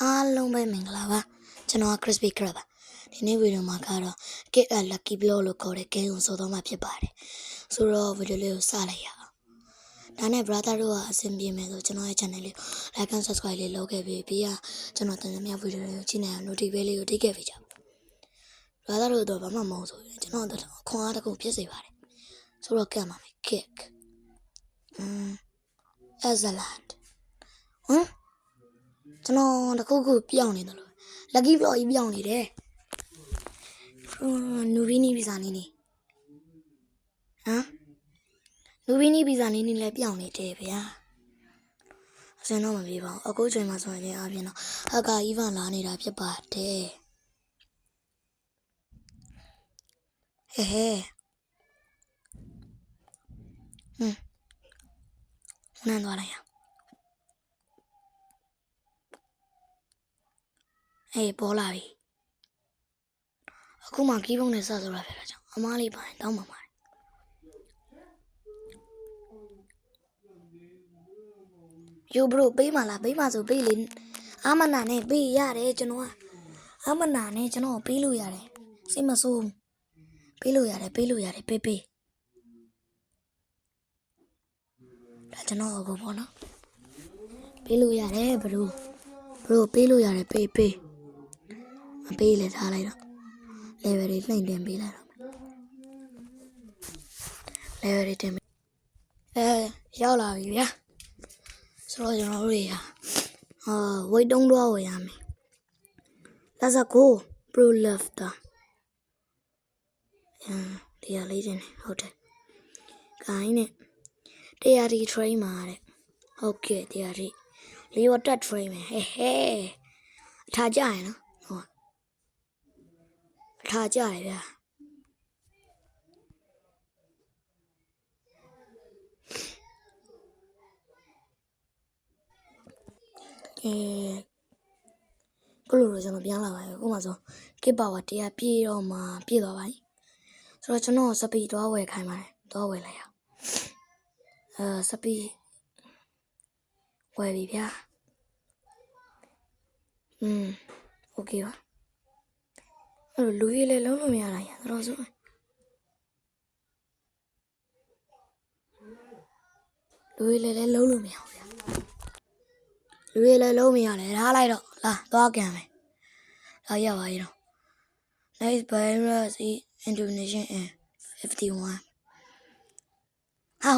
အားလုံးပဲမင်္ဂလာပါကျွန်တော်က Crispy Crab ပါဒီနေ့ဗီဒီယိုမှာကတော့ Get a Lucky Block လို့ခေါ်တဲ့ game ကိုစောတော့မှဖြစ်ပါတယ်ဆိုတော့ဗီဒီယိုလေးကိုစလိုက်ရအောင်ဒါနဲ့ brother တို့ကအဆင်ပြေမယ်ဆိုကျွန်တော်ရဲ့ channel လေး like and subscribe လေးလုပ်ခဲ့ပြီးပြီးကျွန်တော်တင်ပြဗီဒီယိုလေးကိုကြည့်နိုင်အောင် notification လေးကိုထိခဲ့ပေးကြပါ brother တို့တော့ဘာမှမဟုတ်ဆိုရင်ကျွန်တော်တို့ခွန်အားတစ်ခုဖြစ်စေပါတယ်ဆိုတော့ကတ်ပါမယ် kick excellent ကျွန်တော်တခုခုပြောင်းနေတယ်လို့ lucky block ကြီးပြောင်းနေတယ်နူဘီနီဗီဇာနီနီနူဘီနီဗီဇာနီနီလည်းပြောင်းနေတယ်ဗျာအစင်တော့မပြေပါဘူးအခုချိန်မှာဆိုရင်အပြင်တော့ဟက်ကာအီဗန်လာနေတာဖြစ်ပါတယ်ဟဲနန်းသွားလိုက်ရပေါ်လာပြီအခုမှကီးပုံးနဲ့စဆိုတာဖြစ်တာကြောင့်အမားလေးပိုင်းတောင်းပါပါတယ်ယူဘရိုပေးမလားပေးမဆိုပေးလေအာမနာနဲ့ပေးရတယ်ကျွန်တော်ကအာမနာနဲ့ကျွန်တော်ပေးလို့ရတယ်စိတ်မဆိုးပေးလို့ရတယ်ပေးဒါကျွန်တော်အခုပေါ့နော်ပေးလို့ရတယ်ဘရိုပေးလို့ရတယ်ပေးမပေးလေထားလိုက်တော့ level တွေနှိမ့်တင်ပေးလိုက်တော့ level တွေတင်ရောက်လာပြီဗျာဆိုတော့ကျွန်တော်တို့တွေဝိတ်တုံးတော့ဝယ်ရမယ် Let's go pro left တရားလေးတင်ဟုတ်တယ်ခိုင်းနဲ့တရားဒီ train မှာတဲ့ဟုတ်ကဲ့တရားဒီလေးဝတ်တက် train မယ်ဟဲအထားကြရနော်ဟုတ်အထားကြရဗျာဘလို့ကျွန်တော်ပြန်လာပါပြီအခုမှဆိုကစ်ပါဝါတရားပြေးတော့မှပြေးသွားပါပြီဆိုတော့ကျွန်တော်စပီတော့ဝယ်ခိုင်းပါတယ်တော့ဝယ်လိုက်အောင်စပီဝယ်ပြီဗျာโอเคပါအဲ့လိုလူကြီးလည်းလုံးလို့မရတာရတော့ဆိုလူကြီးလည်းလုံးလို့မရဘူးဗျာလူကြီးလည်းလုံးမရလေထားလိုက်တော့လာသွားကြံမယ်လာရပါရဲ့တော့ Nice virus Indonesian in 51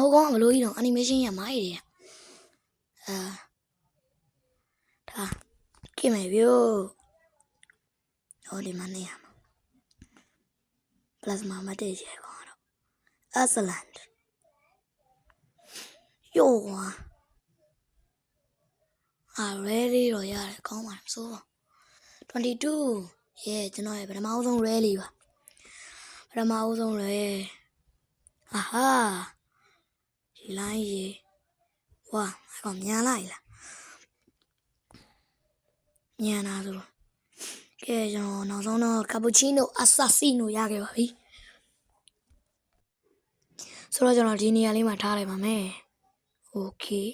ဟိုကောင်မလို့ကြီးတော့ animation ရမိုင်းတယ်ဒါကိမယ်ဗျို့ဟောဒီမနေရမှာ plasma မတည့်ရကောင်တော့ excellent ယောready တော့ရတယ်ကောင်းပါလားဆို22ကျွန်တော်ရဲ့ပထမဆုံး rally ပါပထမဆုံး rally ဟာဒီ line ရေဝါအကောင်မြန်လိုက်လားမြန်တာဆိုတော့ကဲကျွန်တော်နောက်ဆုံးတော့ cappuccino assassino ရခဲ့ပါပြီဆိုတော့ကျွန်တော်ဒီနေရာလေးမှာထားလိုက်ပါမယ် okay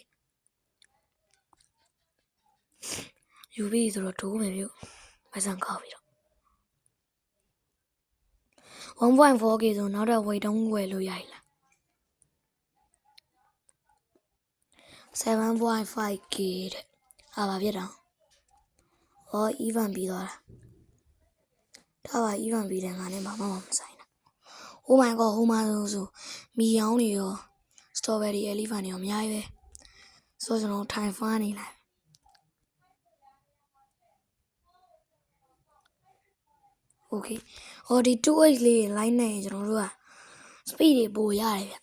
ယူပြီးဆိုတော့တိုးမယ်ပြုတ်မဆန်ကောက်ပြီးတော့ 1.4k ဆိုနောက်တော့ weight တုံးဝယ်လို့ရည်လား 7.5k တဲ့ဘာဖြစ်တော့even ပြီးသွားတာဒါပါ even ပြီးတယ်ငါနဲ့ဘာမှမဆိုင်တာ Oh my god ဟိုမှာဆိုမီယောင်းနေရော strawberry elephant တွေရောအများကြီးပဲဆိုကျွန်တော်ထိုင်ဖားနေလိုက်โอเคဒီ 2h လေး line နဲ့ကျွန်တော်တို့က speed တွေပိုရတယ်ဗျ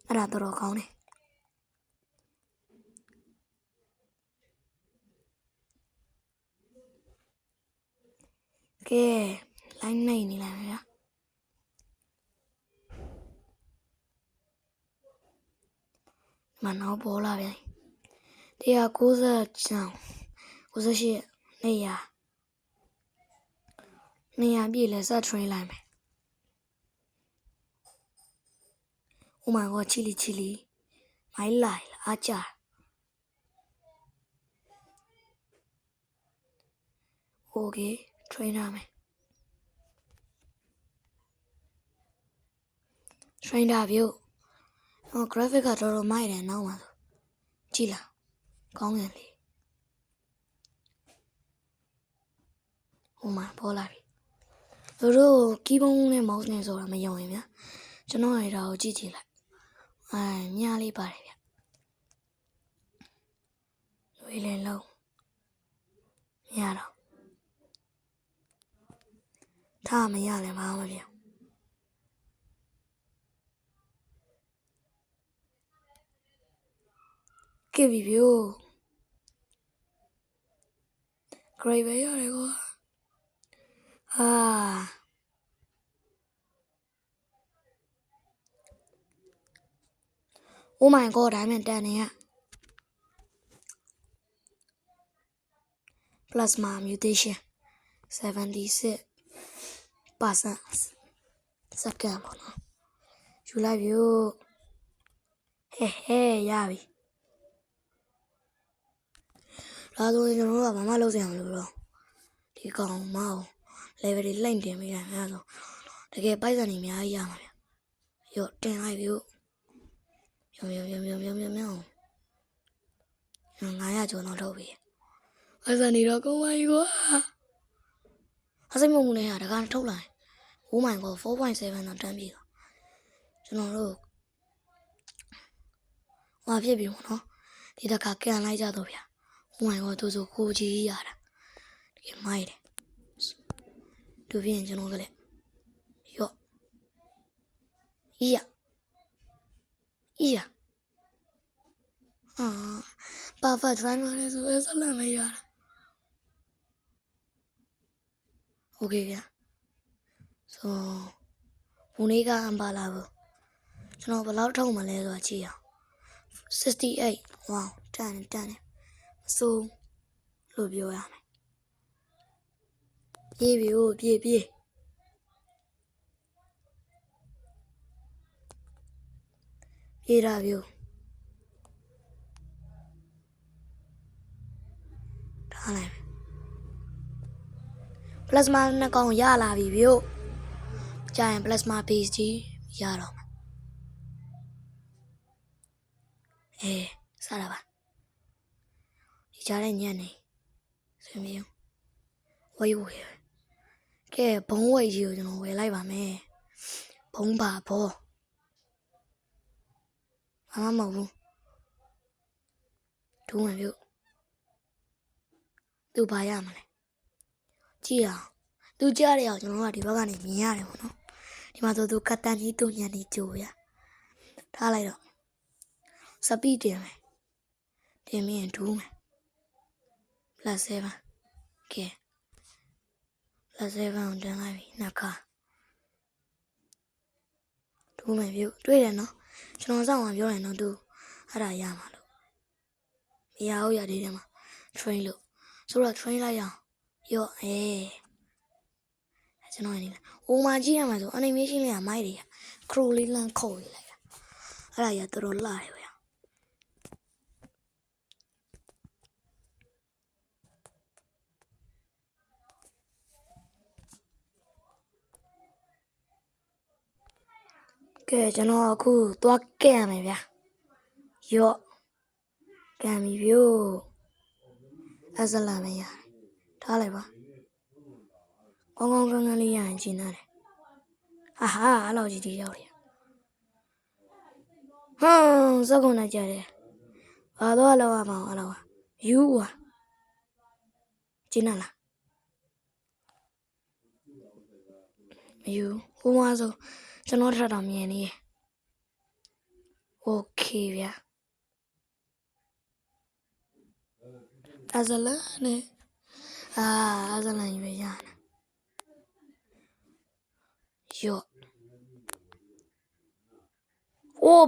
အဲ့ဒါတော်ကောင်းတယ်ကဲ line နဲ့နေလိုက်ဗျာမနောက်ပေါ်လာဗျာ190ချောင်း98နေရပြည့်လဲစ train လိုက်မယ် Oh my god ချီလီမိုင်းလိုက်အားကြ Okay trainer မယ် trainer view graphic ကတော်တော်မိုက်တယ်နောက်မှာဆိုကြည့်လားကောင်းတယ်လေဟိုမှာပေါ်လာပြီသူတို့ keyboard နဲ့ mouse နဲ့ဆိုတာမယုံရင်ဗျာကျွန်တော်ရတာကိုကြည့်ကြည့်လိုက်မြားလေးပါတယ်ဗျလွေးလင်းလုံးမြားတော့ထားမရလဲမအောင်မပြောကဲပြီဗျို့ great ပဲရတယ်ကွာOh my god diamond တန်နေရ plasma mutation 76% second ပေါ့နော်ယူလိုက်ပြီဟဲရပြီဒါဆိုရင်ကျွန်တော်တို့ကဘာမှလုပ်စရာမလိုတော့ဒီကောင်မအောင် level တွေလှိမ့်တင်မိတာများဆိုတကယ်ပိုက်ဆံတွေအများကြီးရမှာဗျရော့တင်လိုက်ပြီမြောင်900ကျော်တော့ထုတ်ပြီပိုက်ဆံတွေတော့ကုန်ပါပြီကွာအစိမ့်မမှုနဲ့ဟာတကားထုတ်လိုက် Oh my god 4.7 တော့တန်းပြီကျွန်တော်တို့ဟွာဖြစ်ပြီပေါ့နော်ဒီတခါကန်လိုက်ကြတော့ဗျာ Oh my god သူဆိုကိုကြီးရတာတကယ်မိုက်တယ်သူပြင်ကျွန်တော်ကလည်းရော့အီးရperfect time လည်းဆိုအဲ့ဆက်လက်မရတာ Okay ဗျာဆိုဘုန်းလေးကအမ်ပါလာဘူးကျွန်တော်ဘယ်လောက်ထုတ်မှလဲဆိုတာကြည့်အောင်68 wow တန်တယ်မစိုးလို့ပြောရမယ်ပြေးပြီပြေးတာဗျို့ထားလိုက် plasma နှစ်ကောင်ရလာပြီဗျို့ကြာရင် plasma base ကြီးရတော့မှာစတာပါဒီကြားတဲ့ညနေဆွေးမြေဝေးကဲဘုံဝိတ်ကြီးကိုကျွန်တော်ဝယ်လိုက်ပါမယ်ဘုံပါဘောဘာမှမဟုတ်ဘူးဒူးဝင်ပြုတ်သူဘာရမလဲကြည့်အောင်သူကြားရအောင်ကျွန်တော်ကဒီဘက်ကနေမြင်ရတယ်ပေါ့နော်ဒီမှာဆိုသူကတ်တန်ကြီးသူညံနေကြိုရထားလိုက်တော့စပီးတင်မယ်တင်မြင်ဒူးမယ်+7ကဲ+7ကိုတင်လိုက်ပြီနှစ်ခါဒူးမယ်ပြုတ်တွေ့တယ်နော်ကျွန်တော်စောင့်အောင်ပြောရင်တော့သူအဲ့ဒါရမှာလို့မရဘူးရသေးတယ်မှာ train လို့ဆိုတော့ train လိုက်ရအောင်ရော့ကျွန်တော်နေလားဟိုမှာကြည့်ရမှာဆို animation လေးကမိုက်တယ်ခရိုလေးလန့်ခုတ်လိုက်တာအဲ့ဒါရတော်တော်လှတယ်ဗျာကဲကျွန်တော်အခုသွားကဲ့ရမယ်ဗျာရော့ကံပြီဗျို့အစလာမရထားလိုက်ပါကောင်းလေးရရင်ကျင်းရတယ်ဟာအဲ့လိုကြီးရောက်တယ်စကုန်းနဲ့ကြတယ်ဘာတော့လောက်ရမအောင်အဲ့လိုယူဝါကျင်းလားမယူဟိုမှာဆိုကျွန်တော်ထပ်တော့မြင်နေရโอเคဗျာအစလာနဲ့အစလာကြီးပဲရနာရော့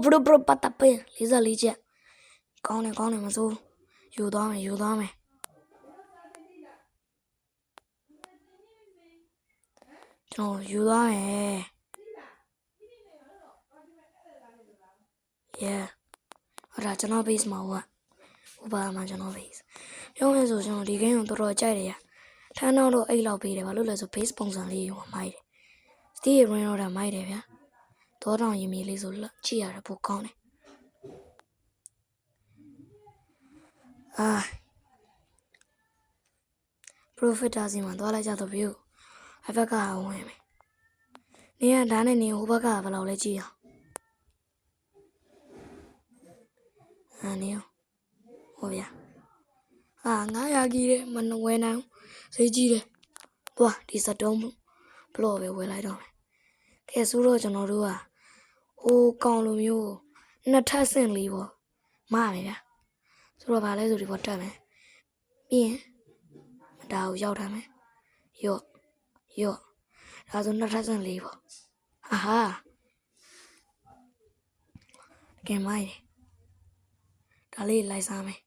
ဘရပတ်တပ်ပဲ44ချက်ကောင်းတယ်မစိုးယူသွားမယ်ကျွန်တော်ယူသွားမယ်အဲ့ဒါကျွန်တော် base မှာဟိုပါမှာကျွန်တော် base ပြောမယ်ဆိုကျွန်တော်ဒီ game ကိုတော်တော်ကြိုက်တယ် ထန်းတော့အိတ်လောက်ပေးတယ်ဘာလို့လဲဆို base ပုံစံလေးဟိုမိုက်တယ် Steve Rain တော့ဒါမိုက်တယ်ဗျာတောတောင်ရင်မြေလေးဆိုကြည့်ရတာပိုကောင်းတယ်profiter စီမှာသွားလိုက်ကြတော့ဗျာအဘက်ကဝင်မယ်နေရဒါနဲ့နေဟိုဘက်ကဘယ်လောက်လဲကြည့်အောင်နေဟိုဗျာ900ကြီးတယ်မဝယ်နိုင်ဈေးကြီးတယ်သွားဒီစတုံးဘလော့ပဲဝယ်လိုက်တော့မယ်ကဲဆိုတော့ကျွန်တော်တို့ကဟိုကောင်လိုမျိုးနှစ်ထပ်ဆင့်လေးပေါ့မှားမယ်ဗျာဆိုတော့ဗာလဲဆိုဒီပေါ်တက်မယ်ပြီးရင်ဒါကိုရောက်ထားမယ်ရော့ဒါဆိုနှစ်ထပ်ဆင့်လေးပေါ့ဟာကဲမိုင်းဒါလေးလိုက်စားမယ်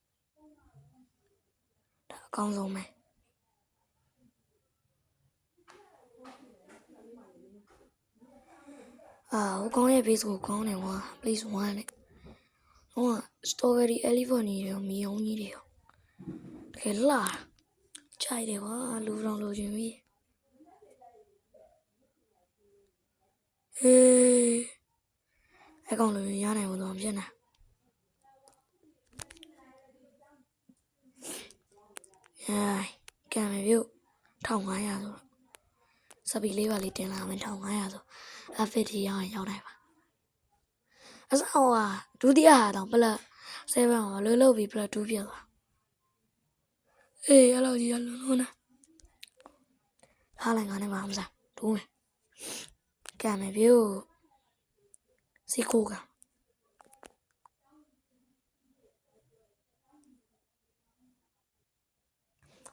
ဒါအကောင်းဆုံးပဲဟိုကောင်းရဲ့ base ကိုကောင်းတယ်ကွာ please one နဲ့ဟိုက strawberry elephant ကြီးတွေမီယုံကြီးတွေတကယ်လှကြိုက်တယ်ကွာလူတော်လိုချင်ပြီအကောင်လိုရနိုင်ဘူးတော့ဖြစ်နေကံမယ်ပြုတ်1500ဆိုတော့စပီလေးပါလေးတင်လာမယ်1500ဆိုအဖစ်တီရောက်ရင်ရောက်နိုင်ပါအစောကဒုတိယဟာတော့ပလက်7ဟောလှုပ်ပြီးပလက်2ပြသွားအဲ့လိုကြီးရလုံးနဲ့ထားလိုက်ငါနဲ့မအောင်စားဒူးမယ်ကံမယ်ပြုတ်စီကိုက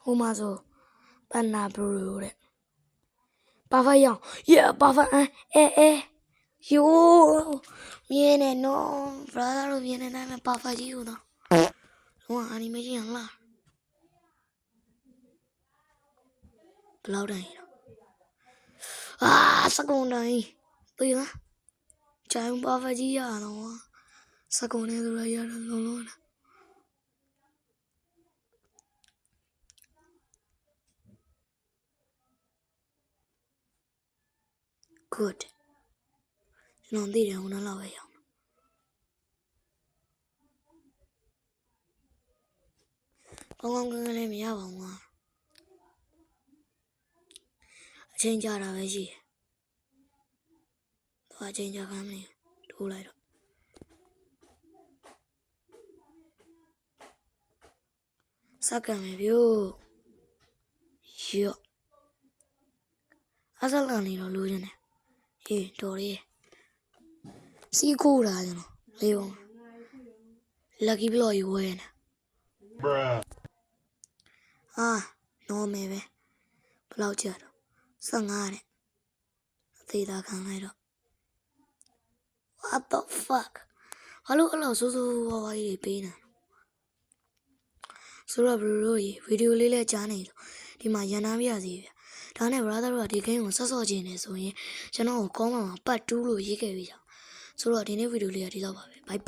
ဟိုမှာဆိုပန်နာဘရူတဲ့ပါဖာရောင်ပါဖာယိုမြင်နေနော် brother တို့မြင်နေတယ်ပါဖာကြီးကိုတော့ဟိုအနီမေးရှင်းလားဘလောက်တိုင်းစကုံတိုင်းသိလားဂျိုင်းပါဖာကြီးရတော့စကုံနဲ့ဆိုရရတယ်လုံးလုံးနဲ့good ကျွန်တော်သိတယ်ဟိုနောက်လောက်ပဲရောက်ကောင်းကလေးမရပါဘူးအချိန်ကြာတာပဲရှိတယ်သွားအချိန်ကြာခံမနေထိုးလိုက်တော့စက္ကန့်ပဲဗျို့အစလန်လေးတော့လိုချင်တယ်တော်လေးစီးခိုးတာကျွန်တော်လေးပုံ lucky block ယူဝဲနေnormal ပဲဘယ်လောက်ကျတော့15တဲ့အသေးသားခံလိုက်တော့ what the fuck ဘာလို့အဲ့လိုစိုးဝါးဝါးကြီးပေးနေဆိုတော့ဘလူးတို့ရေဗီဒီယိုလေးလဲကြားနေလို့ဒီမှာရန်နာပြရစီဗျဒါနဲ့ brother တို့ကဒီ game ကိုဆော့ကျင်နေဆိုရင်ကျွန်တော်ကို comment မှာပတ်2လို့ရေးခဲ့ပြီးကြဆိုတော့ဒီနေ့ဗီဒီယိုလေးကဒီလောက်ပါပဲ bye